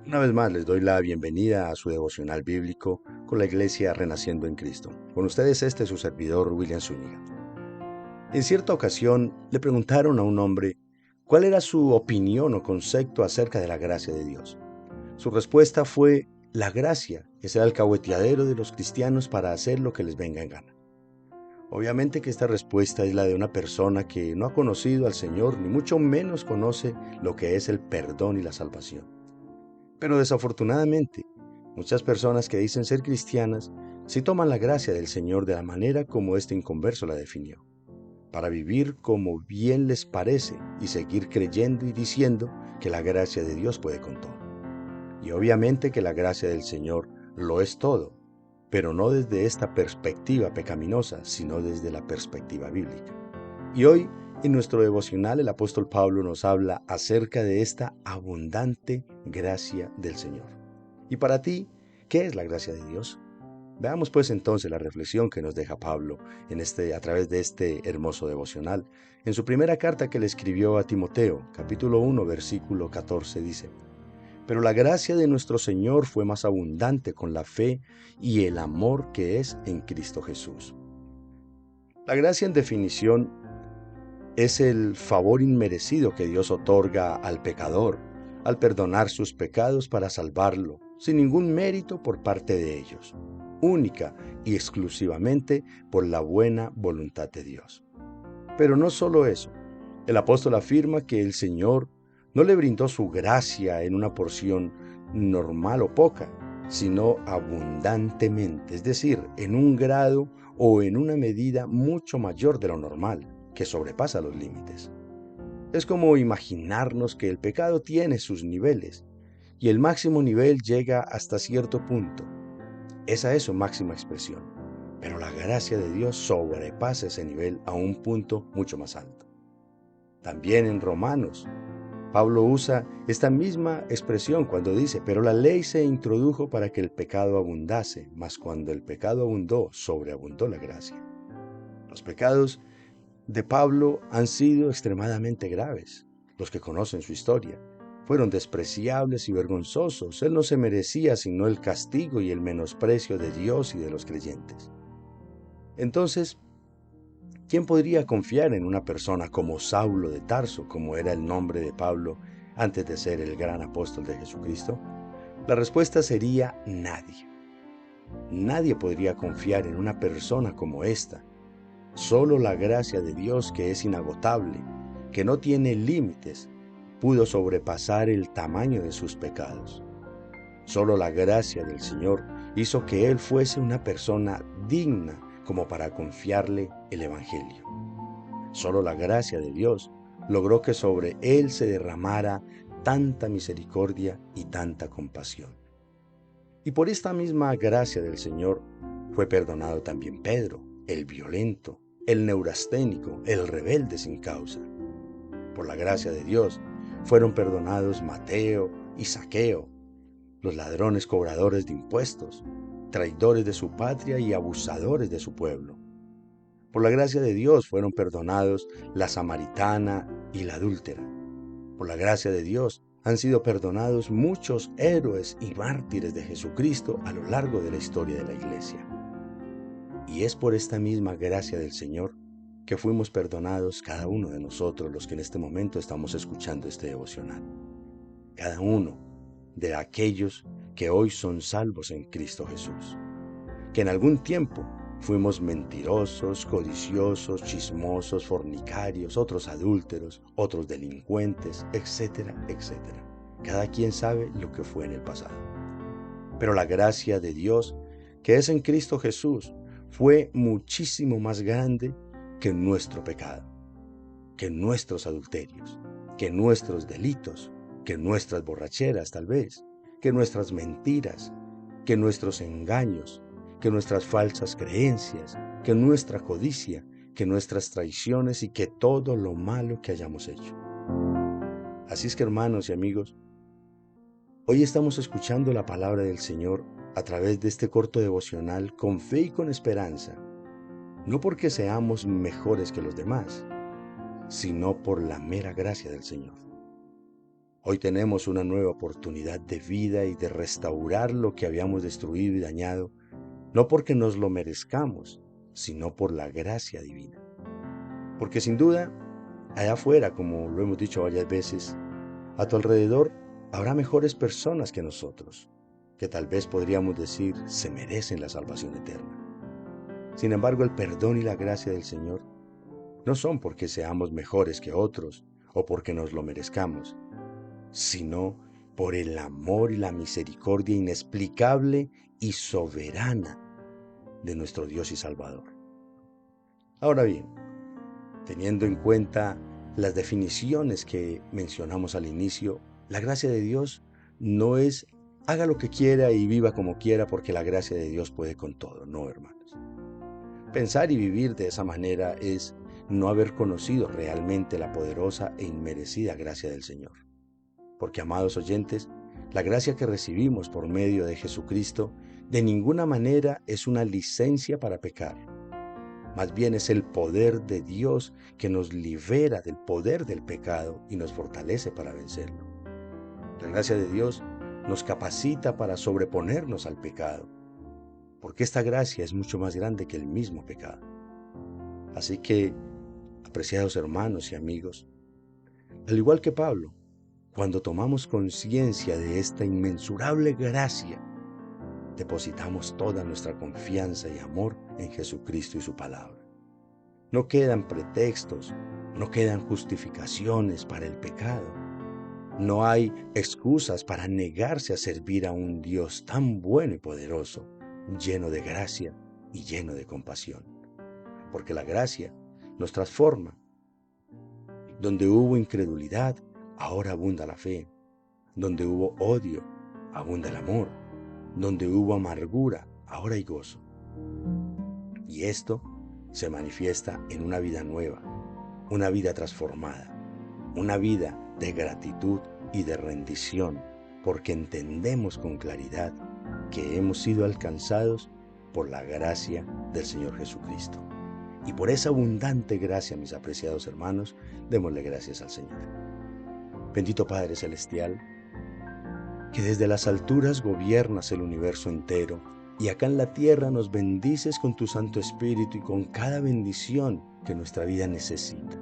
Una vez más les doy la bienvenida a su devocional bíblico con la Iglesia Renaciendo en Cristo. Con ustedes su servidor William Zúñiga. En cierta ocasión le preguntaron a un hombre cuál era su opinión o concepto acerca de la gracia de Dios. Su respuesta fue: la gracia es el alcahueteadero de los cristianos para hacer lo que les venga en gana. Obviamente que esta respuesta es la de una persona que no ha conocido al Señor, ni mucho menos conoce lo que es el perdón y la salvación. Pero desafortunadamente, muchas personas que dicen ser cristianas sí toman la gracia del Señor de la manera como este inconverso la definió, para vivir como bien les parece y seguir creyendo y diciendo que la gracia de Dios puede con todo. Y obviamente que la gracia del Señor lo es todo, pero no desde esta perspectiva pecaminosa, sino desde la perspectiva bíblica. Y hoy, en nuestro devocional, el apóstol Pablo nos habla acerca de esta abundante gracia del Señor. Y para ti, ¿qué es la gracia de Dios? Veamos pues entonces la reflexión que nos deja Pablo a través de este hermoso devocional. En su primera carta que le escribió a Timoteo, capítulo 1, versículo 14, dice: Pero la gracia de nuestro Señor fue más abundante con la fe y el amor que es en Cristo Jesús. La gracia, en definición, es el favor inmerecido que Dios otorga al pecador al perdonar sus pecados para salvarlo, sin ningún mérito por parte de ellos, única y exclusivamente por la buena voluntad de Dios. Pero no solo eso, el apóstol afirma que el Señor no le brindó su gracia en una porción normal o poca, sino abundantemente, es decir, en un grado o en una medida mucho mayor de lo normal, que sobrepasa los límites. Es como imaginarnos que el pecado tiene sus niveles, y el máximo nivel llega hasta cierto punto. Esa es su máxima expresión, pero la gracia de Dios sobrepasa ese nivel a un punto mucho más alto. También en Romanos, Pablo usa esta misma expresión cuando dice: pero la ley se introdujo para que el pecado abundase, mas cuando el pecado abundó, sobreabundó la gracia. Los pecados de Pablo han sido extremadamente graves. Los que conocen su historia fueron despreciables y vergonzosos. Él no se merecía sino el castigo y el menosprecio de Dios y de los creyentes. Entonces, ¿quién podría confiar en una persona como Saulo de Tarso, como era el nombre de Pablo antes de ser el gran apóstol de Jesucristo? La respuesta sería nadie. Nadie podría confiar en una persona como esta. Solo la gracia de Dios, que es inagotable, que no tiene límites, pudo sobrepasar el tamaño de sus pecados. Solo la gracia del Señor hizo que Él fuese una persona digna como para confiarle el Evangelio. Solo la gracia de Dios logró que sobre Él se derramara tanta misericordia y tanta compasión. Y por esta misma gracia del Señor fue perdonado también Pedro, el violento, el neurasténico, el rebelde sin causa. Por la gracia de Dios fueron perdonados Mateo y Zaqueo, los ladrones cobradores de impuestos, traidores de su patria y abusadores de su pueblo. Por la gracia de Dios fueron perdonados la samaritana y la adúltera. Por la gracia de Dios han sido perdonados muchos héroes y mártires de Jesucristo a lo largo de la historia de la Iglesia. Y es por esta misma gracia del Señor que fuimos perdonados cada uno de nosotros, los que en este momento estamos escuchando este devocional. Cada uno de aquellos que hoy son salvos en Cristo Jesús. Que en algún tiempo fuimos mentirosos, codiciosos, chismosos, fornicarios, otros adúlteros, otros delincuentes, etcétera, etcétera. Cada quien sabe lo que fue en el pasado. Pero la gracia de Dios, que es en Cristo Jesús, fue muchísimo más grande que nuestro pecado, que nuestros adulterios, que nuestros delitos, que nuestras borracheras tal vez, que nuestras mentiras, que nuestros engaños, que nuestras falsas creencias, que nuestra codicia, que nuestras traiciones y que todo lo malo que hayamos hecho. Así es que, hermanos y amigos, hoy estamos escuchando la palabra del Señor a través de este corto devocional con fe y con esperanza, no porque seamos mejores que los demás, sino por la mera gracia del Señor. Hoy tenemos una nueva oportunidad de vida y de restaurar lo que habíamos destruido y dañado, no porque nos lo merezcamos, sino por la gracia divina. Porque sin duda, allá afuera, como lo hemos dicho varias veces, a tu alrededor habrá mejores personas que nosotros, que tal vez podríamos decir se merecen la salvación eterna. Sin embargo, el perdón y la gracia del Señor no son porque seamos mejores que otros o porque nos lo merezcamos, sino por el amor y la misericordia inexplicable y soberana de nuestro Dios y Salvador. Ahora bien, teniendo en cuenta las definiciones que mencionamos al inicio, la gracia de Dios no es haga lo que quiera y viva como quiera porque la gracia de Dios puede con todo, no, hermanos. Pensar y vivir de esa manera es no haber conocido realmente la poderosa e inmerecida gracia del Señor. Porque, amados oyentes, la gracia que recibimos por medio de Jesucristo de ninguna manera es una licencia para pecar. Más bien es el poder de Dios que nos libera del poder del pecado y nos fortalece para vencerlo. La gracia de Dios nos capacita para sobreponernos al pecado, porque esta gracia es mucho más grande que el mismo pecado. Así que, apreciados hermanos y amigos, al igual que Pablo, cuando tomamos conciencia de esta inmensurable gracia, depositamos toda nuestra confianza y amor en Jesucristo y su palabra. No quedan pretextos, no quedan justificaciones para el pecado. No hay excusas para negarse a servir a un Dios tan bueno y poderoso, lleno de gracia y lleno de compasión. Porque la gracia nos transforma. Donde hubo incredulidad, ahora abunda la fe. Donde hubo odio, abunda el amor. Donde hubo amargura, ahora hay gozo. Y esto se manifiesta en una vida nueva, una vida transformada, una vida de gratitud y de rendición, porque entendemos con claridad que hemos sido alcanzados por la gracia del Señor Jesucristo. Y por esa abundante gracia, mis apreciados hermanos, démosle gracias al Señor. Bendito Padre Celestial, que desde las alturas gobiernas el universo entero y acá en la tierra nos bendices con tu Santo Espíritu y con cada bendición que nuestra vida necesita.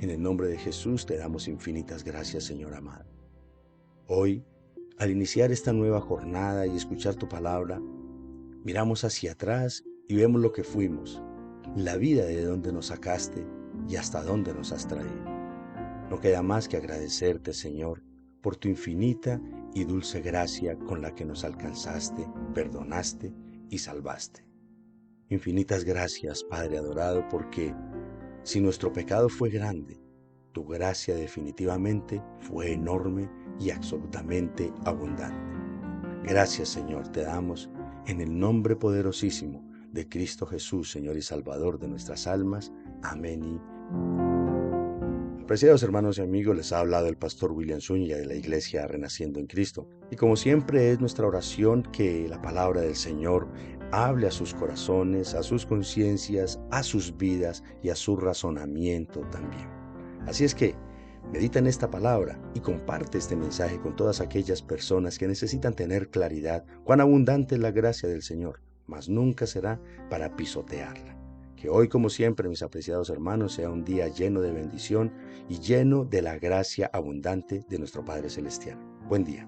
En el nombre de Jesús te damos infinitas gracias, Señor amado. Hoy, al iniciar esta nueva jornada y escuchar tu palabra, miramos hacia atrás y vemos lo que fuimos, la vida de donde nos sacaste y hasta dónde nos has traído. No queda más que agradecerte, Señor, por tu infinita y dulce gracia con la que nos alcanzaste, perdonaste y salvaste. Infinitas gracias, Padre adorado, porque si nuestro pecado fue grande, tu gracia definitivamente fue enorme y absolutamente abundante. Gracias, Señor, te damos en el nombre poderosísimo de Cristo Jesús, Señor y Salvador de nuestras almas. Amén y apreciados hermanos y amigos, les ha hablado el pastor William Zúñiga de la Iglesia Renaciendo en Cristo. Y como siempre es nuestra oración que la palabra del Señor hable a sus corazones, a sus conciencias, a sus vidas y a su razonamiento también. Así es que medita en esta palabra y comparte este mensaje con todas aquellas personas que necesitan tener claridad cuán abundante es la gracia del Señor, mas nunca será para pisotearla. Que hoy, como siempre, mis apreciados hermanos, sea un día lleno de bendición y lleno de la gracia abundante de nuestro Padre Celestial. Buen día.